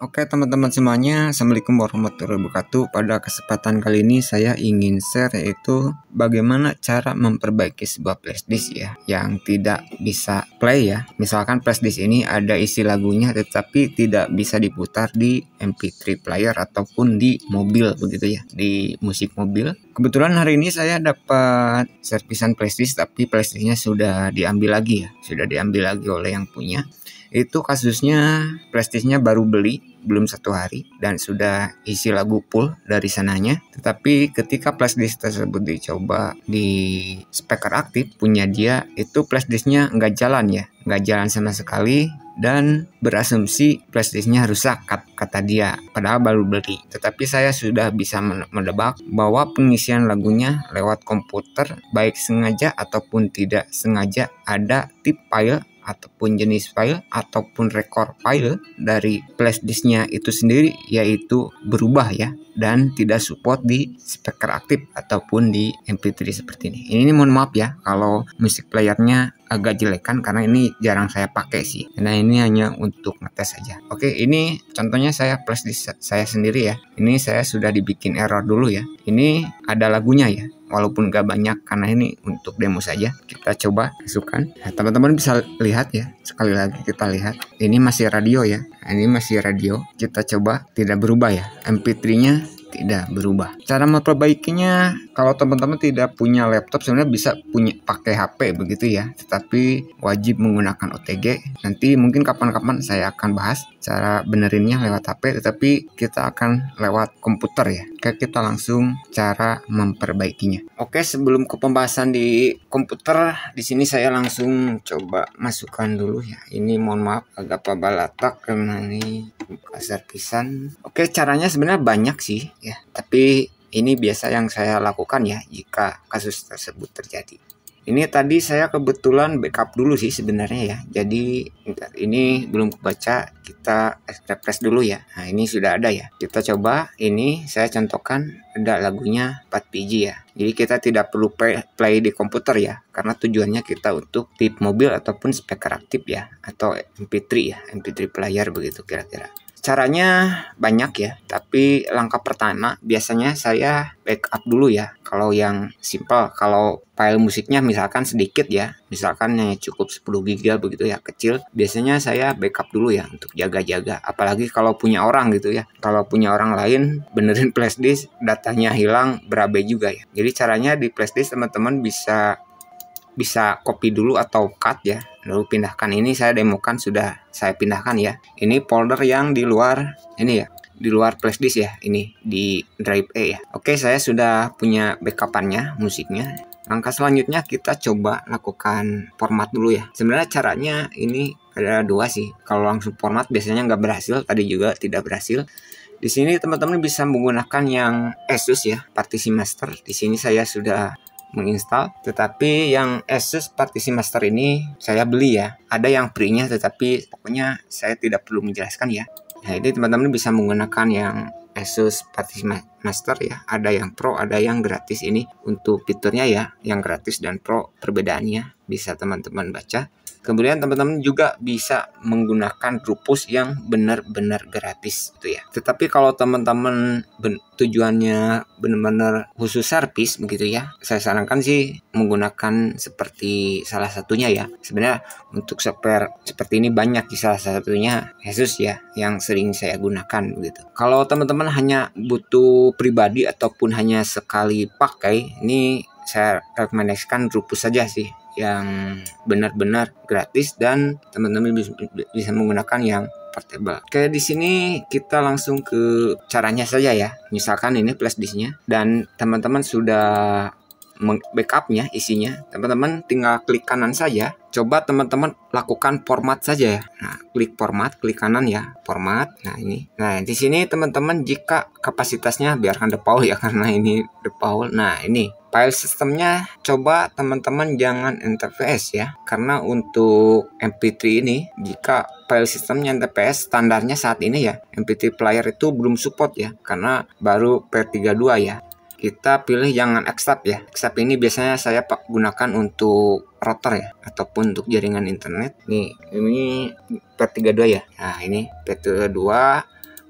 Oke teman-teman semuanya, Assalamualaikum warahmatullahi wabarakatuh. Pada kesempatan kali ini saya ingin share yaitu bagaimana cara memperbaiki sebuah flashdisk ya yang tidak bisa play ya. Misalkan flashdisk ini ada isi lagunya tetapi tidak bisa diputar di MP3 player ataupun di mobil begitu ya, di musik mobil. Kebetulan hari ini saya dapat servisan flashdisk tapi flashdisknya sudah diambil lagi ya, sudah diambil lagi oleh yang punya. Itu kasusnya flashdisknya baru beli belum 1 hari dan sudah isi lagu full dari sananya, tetapi ketika flashdisk tersebut dicoba di speaker aktif punya dia, itu flashdisknya nggak jalan ya, nggak jalan sama sekali dan berasumsi flashdisknya rusak kata dia, padahal baru beli. Tetapi saya sudah bisa menebak bahwa pengisian lagunya lewat komputer baik sengaja ataupun tidak sengaja ada tip file ataupun jenis file ataupun rekor file dari flashdisknya itu sendiri yaitu berubah ya dan tidak support di speaker aktif ataupun di MP3 seperti ini. Ini mohon maaf ya kalau musik playernya agak jelekan karena ini jarang saya pakai sih. Nah ini hanya untuk ngetes saja. Oke, ini contohnya saya flashdisk saya sendiri ya. Ini saya sudah dibikin error dulu ya. Ini ada lagunya ya. Walaupun gak banyak karena ini untuk demo saja. Kita coba masukkan. Nah, teman-teman bisa lihat ya. Sekali lagi kita lihat. Ini masih radio ya. Ini masih radio. Kita coba tidak berubah ya. MP3-nya tidak berubah. Cara memperbaikinya kalau teman-teman tidak punya laptop sebenarnya bisa pakai HP begitu ya. Tetapi wajib menggunakan OTG. Nanti mungkin kapan-kapan saya akan bahas cara benerinnya lewat HP, tetapi kita akan lewat komputer ya. Oke, kita langsung cara memperbaikinya. Oke, sebelum ke pembahasan di komputer, di sini saya langsung coba masukkan dulu ya. Ini mohon maaf agak pabalatak karena ini buka servisan. Oke, caranya sebenarnya banyak sih ya, tapi ini biasa yang saya lakukan ya jika kasus tersebut terjadi. Ini tadi saya kebetulan backup dulu sih sebenarnya ya. Jadi ini belum kebaca, kita refresh dulu ya. Nah ini sudah ada ya. Kita coba, ini saya contohkan ada lagunya 4PG ya. Jadi kita tidak perlu play di komputer ya. Karena tujuannya kita untuk tip mobil ataupun speaker aktif ya. Atau MP3 ya, MP3 player begitu kira-kira. Caranya banyak ya, tapi langkah pertama biasanya saya backup dulu ya. Kalau yang simple, kalau file musiknya misalkan sedikit ya, misalkan hanya cukup 10 GB begitu ya, kecil, biasanya saya backup dulu ya untuk jaga-jaga. Apalagi kalau punya orang gitu ya. Kalau punya orang lain benerin flashdisk, datanya hilang, berabe juga ya. Jadi caranya di flashdisk teman-teman bisa copy dulu atau cut ya, lalu pindahkan. Ini saya demokan, sudah saya pindahkan ya. Ini folder yang di luar ini ya, di luar flashdisk ya, ini di drive E ya. Oke, saya sudah punya backupannya musiknya. Langkah selanjutnya kita coba lakukan format dulu ya. Sebenarnya caranya ini ada dua sih. Kalau langsung format biasanya nggak berhasil, tadi juga tidak berhasil. Di sini teman-teman bisa menggunakan yang Asus ya, Partisi Master. Di sini saya sudah menginstal, tetapi yang Asus Partisi Master ini saya beli ya. Ada yang free-nya, tetapi pokoknya saya tidak perlu menjelaskan ya. Nah ini teman-teman bisa menggunakan yang Asus Partisi Master ya. Ada yang Pro, ada yang gratis. Ini untuk fiturnya ya, yang gratis dan Pro perbedaannya bisa teman-teman baca. Kemudian teman-teman juga bisa menggunakan Rufus yang benar-benar gratis gitu ya. Tetapi kalau teman-teman tujuannya benar-benar khusus servis begitu ya, saya sarankan sih menggunakan seperti salah satunya ya. Sebenarnya untuk spare seperti ini banyak di salah satunya Asus ya yang sering saya gunakan begitu. Kalau teman-teman hanya butuh pribadi ataupun hanya sekali pakai, ini saya rekomendasikan Rufus saja sih yang benar-benar gratis dan teman-teman bisa menggunakan yang portable. Oke, di sini kita langsung ke caranya saja ya. Misalkan ini flashdisknya dan teman-teman sudah backupnya isinya, teman-teman tinggal klik kanan saja. Coba teman-teman lakukan format saja ya. Nah, klik format, klik kanan ya, format. Nah ini. Nah di sini teman-teman jika kapasitasnya biarkan default ya karena ini default. Nah ini file sistemnya coba teman-teman jangan NTFS ya, karena untuk MP3 ini jika file sistemnya NTFS standarnya saat ini ya, MP3 player itu belum support ya karena baru per32 ya. Kita pilih jangan extract ya. Extract ini biasanya saya gunakan untuk router ya ataupun untuk jaringan internet. Nih, ini per32 ya. Nah, ini per32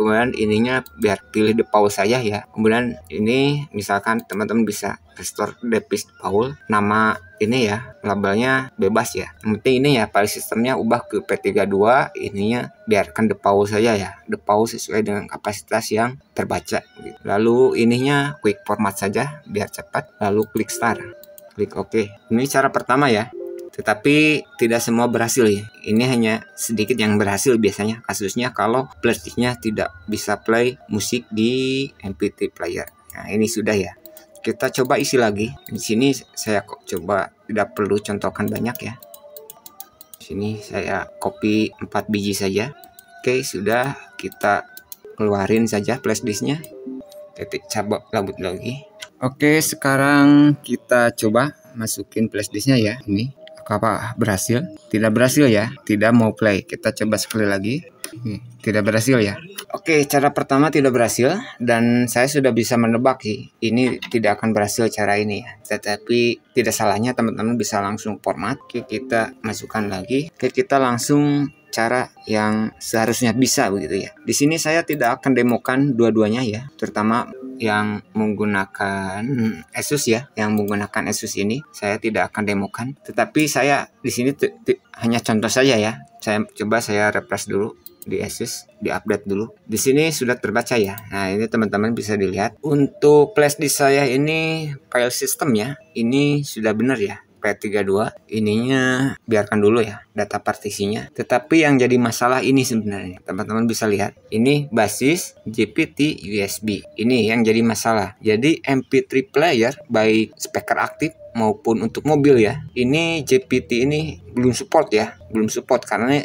kemudian ininya biar pilih default saja ya. Kemudian ini misalkan teman-teman bisa restore device default, nama ini ya labelnya bebas ya. Yang penting ini ya file sistemnya ubah ke P32, ininya biarkan default saja ya, default sesuai dengan kapasitas yang terbaca gitu. Lalu ininya quick format saja biar cepat, lalu klik start, klik OK. Ini cara pertama ya, tetapi tidak semua berhasil ya. Ini hanya sedikit yang berhasil biasanya, kasusnya kalau flashdisknya tidak bisa play musik di MP3 player. Nah ini sudah ya. Kita coba isi lagi. Di sini saya coba tidak perlu contohkan banyak ya. Di sini saya copy 4 biji saja. Oke, sudah, kita keluarin saja flashdisknya. Kita coba labut lagi. Oke, sekarang kita coba masukin flashdisknya ya. Ini apa berhasil? Tidak berhasil ya. Tidak mau play. Kita coba sekali lagi. Tidak berhasil ya. Oke, cara pertama tidak berhasil dan saya sudah bisa menebak sih ini tidak akan berhasil cara ini ya. Tetapi tidak salahnya teman-teman bisa langsung format. Oke, kita masukkan lagi. Oke, kita langsung cara yang seharusnya bisa begitu ya. Di sini saya tidak akan demokan dua-duanya ya, terutama yang menggunakan Asus ya, yang menggunakan Asus ini saya tidak akan demokan. Tetapi saya di sini hanya contoh saja ya. Saya refresh dulu di Asus, diupdate dulu. Di sini sudah terbaca ya. Nah ini teman-teman bisa dilihat. Untuk flashdisk saya ini file sistemnya ini sudah benar ya. P32 ininya biarkan dulu ya data partisinya. Tetapi yang jadi masalah ini sebenarnya teman-teman bisa lihat ini basis GPT USB ini yang jadi masalah. Jadi MP3 player baik speaker aktif maupun untuk mobil ya ini GPT ini belum support ya, belum support karena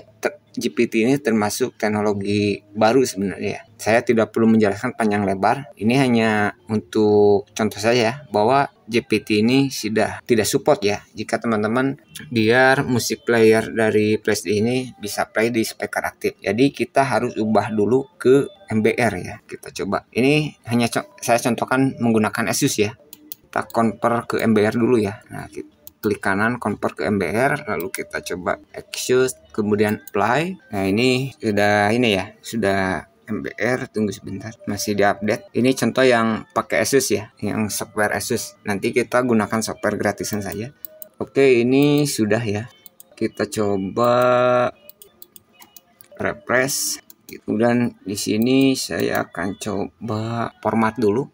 GPT ini termasuk teknologi baru sebenarnya ya. Saya tidak perlu menjelaskan panjang lebar. Ini hanya untuk contoh saja bahwa GPT ini sudah tidak support ya. Jika teman-teman biar musik player dari flashdisk ini bisa play di speaker aktif. Jadi kita harus ubah dulu ke MBR ya. Kita coba. Ini hanya saya contohkan menggunakan Asus ya. Kita convert ke MBR dulu ya. Nah, kita klik kanan convert ke MBR, lalu kita coba Asus, kemudian apply. Nah ini sudah sudah MBR. Tunggu sebentar, masih diupdate. Ini contoh yang pakai Asus ya, yang software Asus. Nanti kita gunakan software gratisan saja. Oke, ini sudah ya. Kita coba refresh. Kemudian di sini saya akan coba format dulu.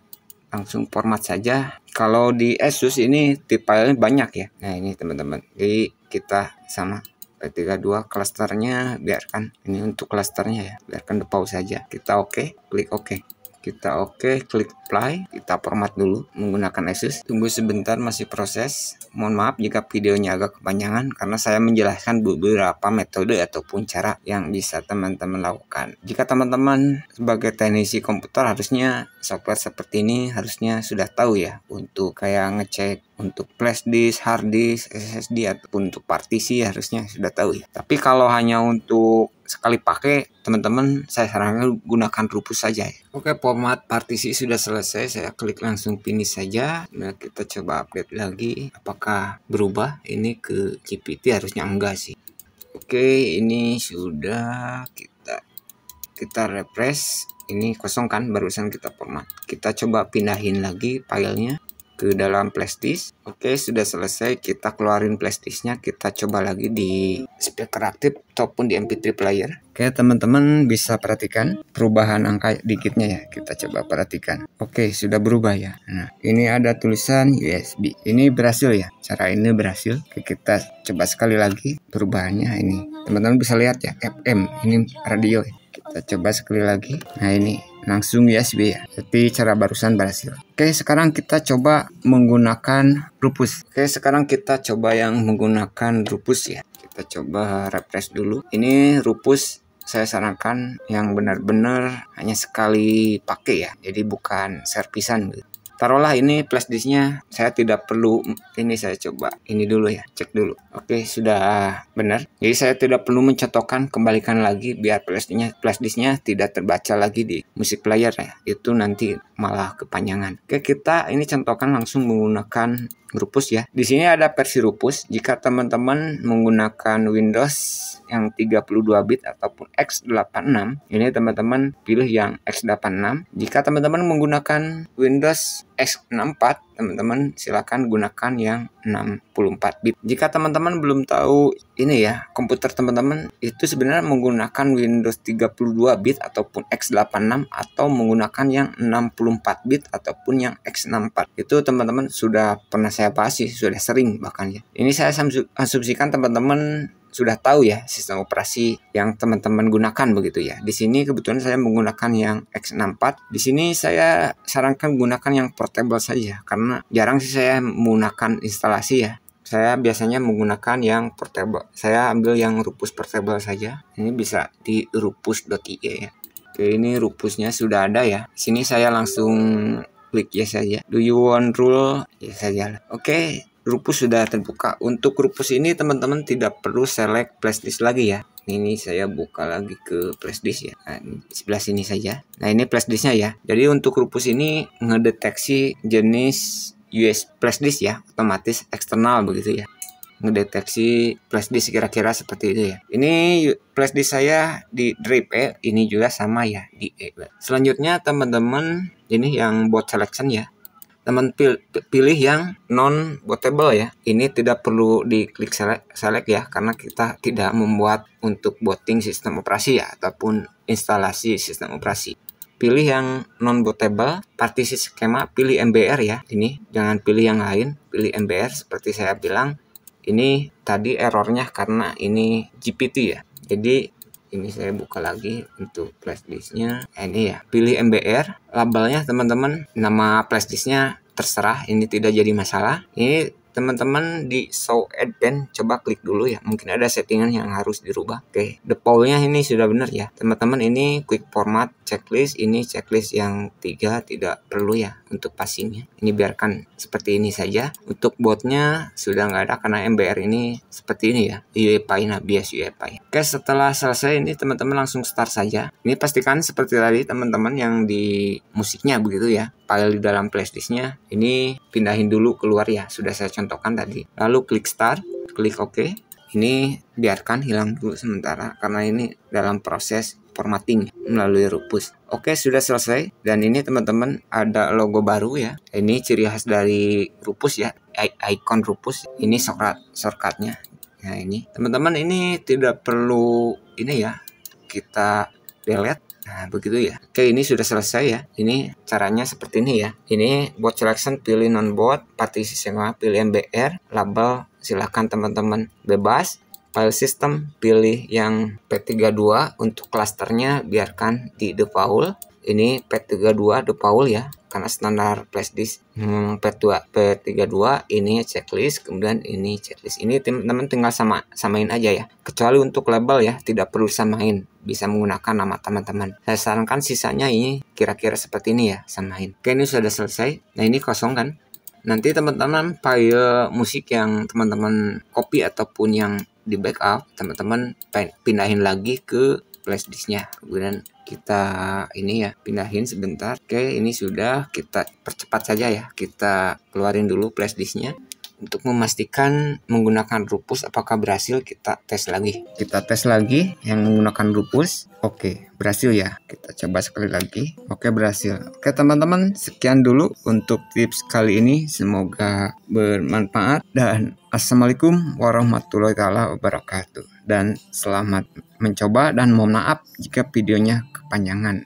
Langsung format saja. Kalau di Asus ini tipe filenya banyak ya. Nah ini teman-teman. Jadi kita sama P32 klasternya biarkan ini untuk klasternya ya. Biarkan default saja. Kita oke, klik oke. Kita oke, klik apply. Kita format dulu menggunakan Asus. Tunggu sebentar, masih proses. Mohon maaf jika videonya agak kepanjangan karena saya menjelaskan beberapa metode ataupun cara yang bisa teman-teman lakukan. Jika teman-teman sebagai teknisi komputer harusnya software seperti ini harusnya sudah tahu ya untuk kayak ngecek untuk flash disk, hard disk, SSD ataupun untuk partisi harusnya sudah tahu ya. Tapi kalau hanya untuk sekali pakai, teman-teman saya sarankan gunakan Rufus saja ya. Oke, format partisi sudah selesai, saya klik langsung finish saja. Nah, kita coba update lagi apakah berubah. Ini ke GPT harusnya enggak sih. Oke, ini sudah kita refresh. Ini kosong kan, barusan kita format. Kita coba pindahin lagi filenya ke dalam flashdisk. Oke, sudah selesai. Kita keluarin flashdisknya. Kita coba lagi di speaker aktif ataupun di MP3 player. Oke, teman-teman bisa perhatikan perubahan angka digitnya ya. Kita coba perhatikan. Oke, sudah berubah ya. Nah, ini ada tulisan USB. Ini berhasil ya. Cara ini berhasil. Oke, kita coba sekali lagi perubahannya ini. Teman-teman bisa lihat ya, FM. Ini radio ya. Kita coba sekali lagi. Nah, ini langsung USB ya. Jadi cara barusan berhasil. Oke, sekarang kita coba menggunakan Rufus. Oke, sekarang kita coba yang menggunakan Rufus ya. Kita coba refresh dulu. Ini Rufus saya sarankan yang benar-benar hanya sekali pakai ya. Jadi bukan servisan gitu. Taruhlah ini flashdisknya saya tidak perlu, ini saya coba ini dulu ya, cek dulu. Oke, sudah benar. Jadi saya tidak perlu mencontohkan, kembalikan lagi biar flashdisknya tidak terbaca lagi di music player ya. Itu nanti malah kepanjangan. Oke, kita ini contohkan langsung menggunakan Rupus ya. Di sini ada versi Rupus. Jika teman-teman menggunakan Windows yang 32 bit ataupun x86, ini teman-teman pilih yang x86. Jika teman-teman menggunakan Windows x64, teman-teman silakan gunakan yang 64 bit. Jika teman-teman belum tahu ini ya, komputer teman-teman itu sebenarnya menggunakan Windows 32 bit ataupun x86 atau menggunakan yang 64 bit ataupun yang x64. Itu teman-teman sudah pernah saya bahas sih, sudah sering bahkan ya. Ini saya asumsikan teman-teman sudah tahu ya sistem operasi yang teman-teman gunakan begitu ya. Di sini kebetulan saya menggunakan yang x64. Di sini saya sarankan gunakan yang portable saja karena jarang sih saya menggunakan instalasi ya. Saya biasanya menggunakan yang portable. Saya ambil yang Rupus portable saja. Ini bisa di rupus.ie ya. Oke, ini Rupusnya sudah ada ya. Sini saya langsung klik yes saja. Do you want rule? Yes saja. Oke, Rupus sudah terbuka. Untuk Rupus ini teman-teman tidak perlu select flashdisk lagi ya. Ini saya buka lagi ke flashdisk ya. Nah, sebelah sini saja. Nah, ini flashdisknya ya. Jadi untuk Rupus ini ngedeteksi jenis USB flashdisk ya, otomatis eksternal begitu ya. Ngedeteksi flashdisk kira-kira seperti itu ya. Ini flashdisk saya di drive E, ini juga sama ya di E. Selanjutnya teman-teman ini yang boot selection ya. Teman pilih yang non bootable ya. Ini tidak perlu diklik select ya karena kita tidak membuat untuk booting sistem operasi ya ataupun instalasi sistem operasi. Pilih yang non bootable, partisi skema, pilih MBR ya. Ini jangan pilih yang lain, pilih MBR seperti saya bilang. Ini tadi errornya karena ini GPT ya. Jadi ini saya buka lagi untuk flashdisknya. Ini ya, pilih MBR. Labelnya teman-teman, nama flashdisknya terserah. Ini tidak jadi masalah. Ini teman-teman di show advanced coba klik dulu ya, mungkin ada settingan yang harus dirubah. Oke, defaultnya ini sudah benar ya teman-teman. Ini quick format checklist, ini checklist yang 3 tidak perlu ya untuk passingnya, ini biarkan seperti ini saja. Untuk botnya sudah nggak ada karena MBR ini seperti ini ya, UEFI nah bias UEFI. Oke, setelah selesai ini teman-teman langsung start saja. Ini pastikan seperti tadi teman-teman yang di musiknya begitu ya, file di dalam flashdisknya ini pindahin dulu keluar ya, sudah saya contohkan tadi. Lalu klik start, klik OK. Ini biarkan hilang dulu sementara karena ini dalam proses formatting melalui Rupus. Oke, sudah selesai dan ini teman-teman ada logo baru ya. Ini ciri khas dari Rupus ya, icon Rupus. Ini shortcutnya. Nah, ini teman-teman ini tidak perlu ini ya, kita delete. Nah, begitu ya. Oke, ini sudah selesai ya. Ini caranya seperti ini ya. Ini boot selection, pilih non boot, partisi semua, pilih MBR, label silahkan teman-teman bebas. File system, pilih yang P32. Untuk klasternya biarkan di default. Ini P32 default ya, karena standar flash disk P32 ini checklist, kemudian ini checklist. Ini teman-teman tinggal samain aja ya. Kecuali untuk label ya, tidak perlu samain, bisa menggunakan nama teman-teman. Saya sarankan sisanya ini kira-kira seperti ini ya, samain. Oke, ini sudah selesai. Nah, ini kosong kan. Nanti teman-teman file musik yang teman-teman copy ataupun yang di backup, teman-teman pindahin lagi ke flash disknya. Kemudian kita ini ya pindahin sebentar. Oke, ini sudah, kita percepat saja ya, kita keluarin dulu flash disknya untuk memastikan menggunakan Rupus apakah berhasil. Kita tes lagi yang menggunakan Rupus. Oke, berhasil ya, kita coba sekali lagi. Oke, berhasil. Oke teman-teman, sekian dulu untuk tips kali ini, semoga bermanfaat dan assalamualaikum warahmatullahi wabarakatuh. Dan selamat mencoba dan mohon maaf jika videonya kepanjangan.